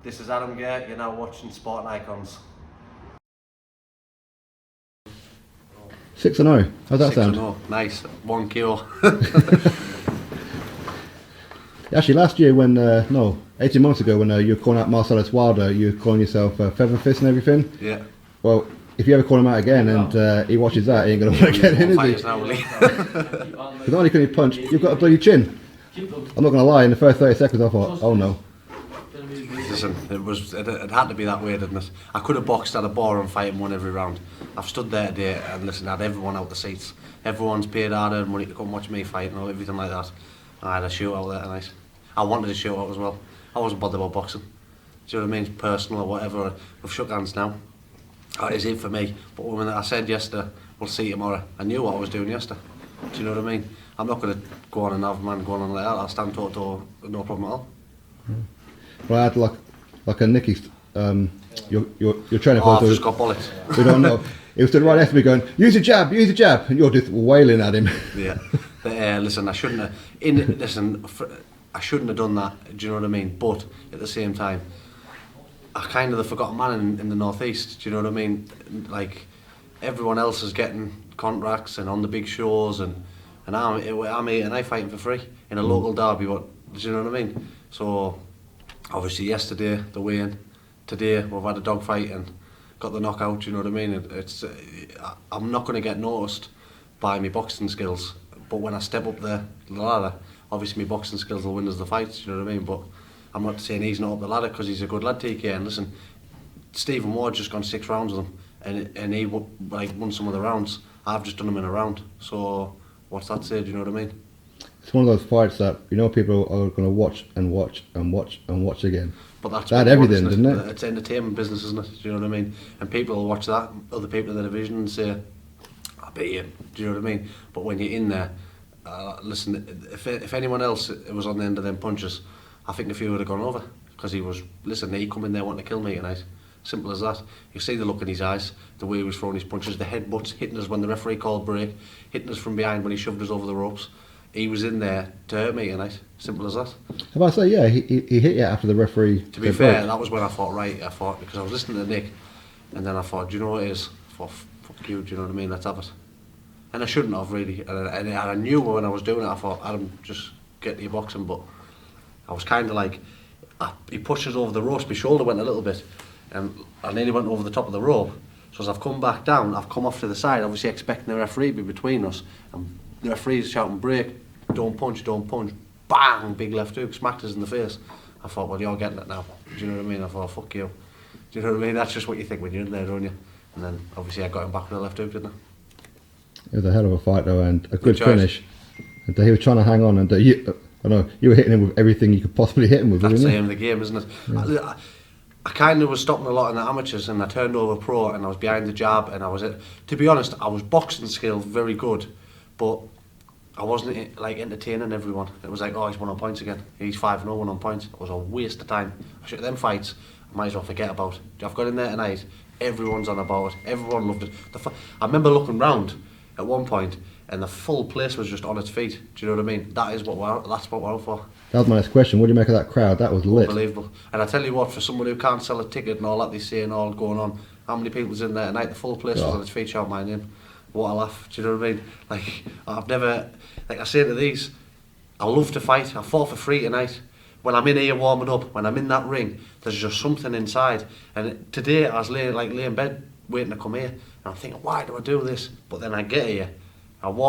This is Adam Gair, you're now watching Sport Icons. 6-0. How's that sound? 6-0, nice. 1 KO. Actually, last year when, 18 months ago when you were calling out Marcellus Wilder, you were calling yourself Feather Fist and everything. Yeah. Well, if you ever call him out again and he watches that, he ain't going to want to get in, is he? Because not only can he punch, you've got a bloody chin. I'm not going to lie, in the first 30 seconds I thought, oh no. Listen, it had to be that way, didn't it? I could have boxed at a bar and fight and won every round. I've stood there today and listen, I had everyone out the seats. Everyone's paid hard money to come watch me fight and everything like that. I had a shootout there tonight. I wanted a shootout as well. I wasn't bothered about boxing. Do you know what I mean? Personal or whatever. We've shook hands now. That is it for me. But when I said yesterday, we'll see tomorrow, I knew what I was doing yesterday. Do you know what I mean? I'm not going to go on and have a man going on like that. I'll stand toe to toe, no problem at all. Well, I had like a Nicky, your trainer. Oh, I've just got bullets. We don't know. He was stood right next to me going, use your jab, and you're just wailing at him. Yeah. But, listen, I shouldn't have. I shouldn't have done that. Do you know what I mean? But at the same time, I kind of the forgotten man in the northeast. Do you know what I mean? Like everyone else is getting contracts and on the big shows, and I'm fighting for free in a local derby. What do you know what I mean? So obviously yesterday the weigh-in, today we've had a dog fight and got the knockout. Do you know what I mean? I'm not going to get noticed by my boxing skills, but when I step up the ladder, obviously my boxing skills will win us the fights. Do you know what I mean? But I'm not saying he's not up the ladder because he's a good lad, TK. And listen, Stephen Ward's just gone 6 rounds with him, and he won some of the rounds. I've just done him in a round. So what's that say? Do you know what I mean? It's one of those fights that people are going to watch and watch and watch and watch again. But that's everything, isn't it? It's entertainment business, isn't it? Do you know what I mean? And people will watch that, other people in the division, and say, "I beat you." Do you know what I mean? But when you're in there, listen, if anyone else was on the end of them punches, I think a few would have gone over because he come in there wanting to kill me tonight. Simple as that. You see the look in his eyes, the way he was throwing his punches, the headbutts, hitting us when the referee called break, hitting us from behind when he shoved us over the ropes. He was in there to hurt me tonight. Simple as that. If I say, yeah, he hit you after the referee. To be fair, that was when I thought, because I was listening to Nick, and then I thought, do you know what it is? I thought, fuck you, do you know what I mean? Let's have it. And I shouldn't have really. And I knew when I was doing it, I thought, Adam, just get to your boxing. But I was kind of like, he pushed us over the ropes, my shoulder went a little bit, and I nearly went over the top of the rope. So as I've come back down, I've come off to the side, obviously expecting the referee to be between us. And the referee's shouting, break, don't punch, bang, big left hook, smacked us in the face. I thought, well, you're getting it now. Do you know what I mean? I thought, fuck you. Do you know what I mean? That's just what you think when you're in there, don't you? And then obviously I got him back with a left hook, didn't I? It was a hell of a fight though, and a good finish. And he was trying to hang on, and you were hitting him with everything you could possibly hit him with. That's the aim of the game, isn't it? Yeah. I kind of was stopping a lot in the amateurs, and I turned over pro, and I was behind the jab, and to be honest, I was boxing skills very good, but I wasn't entertaining everyone. It was like, oh, he's won on points again. He's 5-0, won on points. It was a waste of time. Them fights, I might as well forget about. I've got in there tonight. Everyone's on about it. Everyone loved it. I remember looking round at one point, and the full place was just on its feet. Do you know what I mean? That's what we're out for. That was my next question. What do you make of that crowd? That was lit. Unbelievable. And I tell you what, for someone who can't sell a ticket and all that they say and all going on, how many people was in there tonight? The full place was on its feet shouting my name. What a laugh. Do you know what I mean? Like, I've never, like I say to these, I love to fight. I fought for free tonight. When I'm in here warming up, when I'm in that ring, there's just something inside. And today I was laying in bed waiting to come here, and I'm thinking, why do I do this? But then I get here,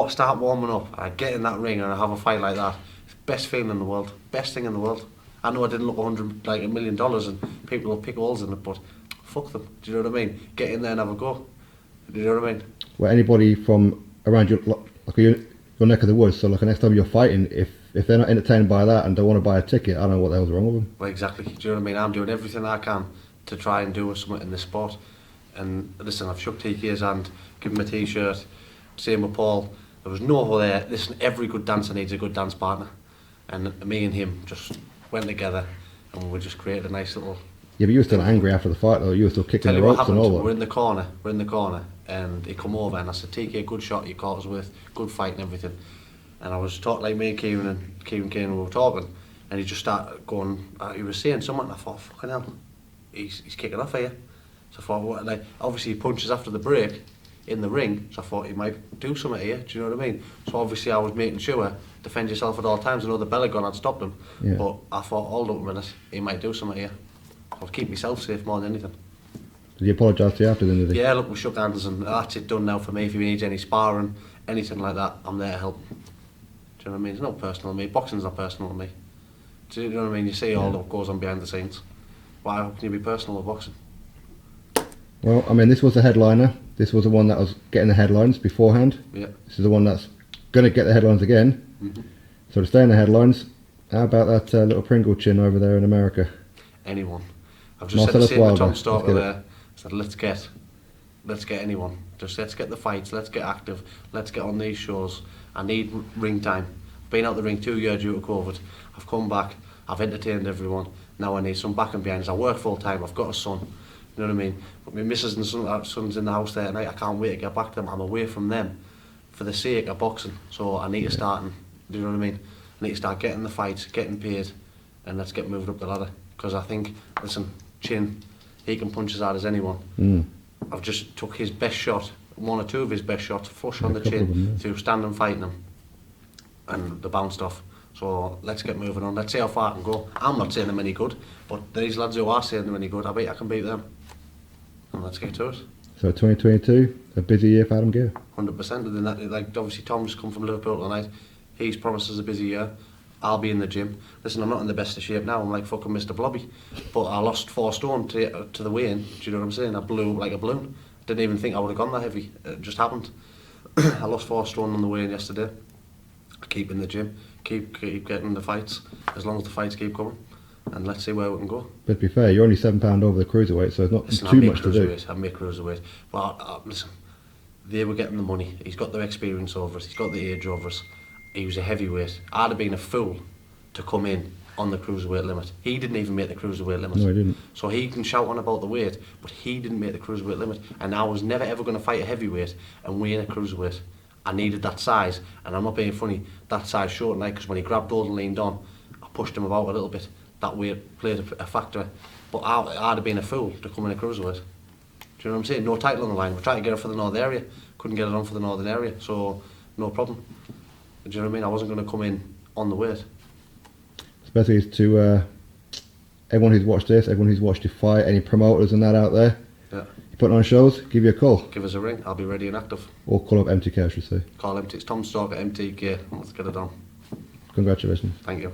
start warming up, I get in that ring and I have a fight like that. It's the best feeling in the world, best thing in the world. I know I didn't look $100 million and people will pick holes in it, but fuck them. Do you know what I mean? Get in there and have a go. Do you know what I mean? Well, anybody from around your neck of the woods, so like the next time you're fighting, if they're not entertained by that and don't want to buy a ticket, I don't know what the hell's wrong with them. Well, exactly. Do you know what I mean? I'm doing everything I can to try and do something in this sport. And listen, I've shook TK's hand, given him a t-shirt, same with Paul. There was no other there. Listen, every good dancer needs a good dance partner. And me and him just went together and we just created a nice little... Yeah, but you were still angry after the fight though. You were still kicking the ropes and all that. We're in the corner, and he come over and I said, TK, good shot you caught us with, good fight and everything. And I was talking, like me and Kieran Kane we were talking, and he just started going, he was saying something, and I thought, fucking hell, he's kicking off here. So I thought, what, like, obviously he punches after the break in the ring, so I thought he might do something here, do you know what I mean? So obviously I was making sure, defend yourself at all times. I know the bell gun had stopped him, but I thought, hold up a minute, he might do something here. I'll keep myself safe more than anything. Did he apologise to you after then, did he? Yeah, look, we shook hands and that's it, done now for me. If he needs any sparring, anything like that, I'm there to help. Do you know what I mean? It's not personal to me. Boxing's not personal to me. Do you know what I mean? You see all that goes on behind the scenes. Why can you be personal with boxing? Well, I mean, this was the headliner. This was the one that was getting the headlines beforehand. Yeah. This is the one that's going to get the headlines again. So to stay in the headlines, how about that little Pringle chin over there in America? Anyone. I've just said the same to Tom Stalker there. I said, let's get anyone. Just let's get the fights, let's get active, let's get on these shows. I need ring time. I've been out the ring 2 years due to COVID. I've come back, I've entertained everyone. Now I need some backing behind us. I work full time, I've got a son. You know what I mean? But my missus and son's in the house there tonight. I can't wait to get back to them. I'm away from them for the sake of boxing. So I need to start, do you know what I mean? I need to start getting the fights, getting paid, and let's get moved up the ladder. Because I think, listen, Chin, he can punch as hard as anyone. I've just took his best shot, one or two of his best shots, flush on the chin, through standing fighting him, and they bounced off. So let's get moving on. Let's see how far I can go. I'm not saying them any good, but these lads who are saying them any good, I bet I can beat them. And let's get to it. So 2022, a busy year for Adam Gair. 100%. And then that, like, obviously Tom's come from Liverpool tonight. He's promised us a busy year. I'll be in the gym. Listen, I'm not in the best of shape now. I'm like fucking Mr. Blobby. But I lost 4 stone to the weigh-in. Do you know what I'm saying? I blew like a balloon. Didn't even think I would have gone that heavy. It just happened. I lost 4 stone on the weigh-in yesterday. I keep in the gym. Keep getting the fights. As long as the fights keep coming. And let's see where we can go. But to be fair, you're only £7 over the cruiserweight, so it's not too much to do. I make cruiserweight. But listen, they were getting the money. He's got the experience over us. He's got the age over us. He was a heavyweight. I'd have been a fool to come in on the cruiserweight limit. He didn't even make the cruiserweight limit. No, he didn't. So he can shout on about the weight, but he didn't make the cruiserweight limit. And I was never ever going to fight a heavyweight and weigh in a cruiserweight. I needed that size, and I'm not being funny, that size short tonight, because when he grabbed hold and leaned on, I pushed him about a little bit. That weight played a factor. But I'd have been a fool to come in a cruiserweight. Do you know what I'm saying? No title on the line. We're trying to get it for the North area. Couldn't get it on for the Northern area, so no problem. Do you know what I mean? I wasn't going to come in on the weight. Especially to everyone who's watched this, everyone who's watched you fight, any promoters and that out there. Yeah. You putting on shows, give you a call. Give us a ring. I'll be ready and active. Or call up MTK, I should say. Call MTK. It's Tom Stalker, MTK. Let's get it done. Congratulations. Thank you.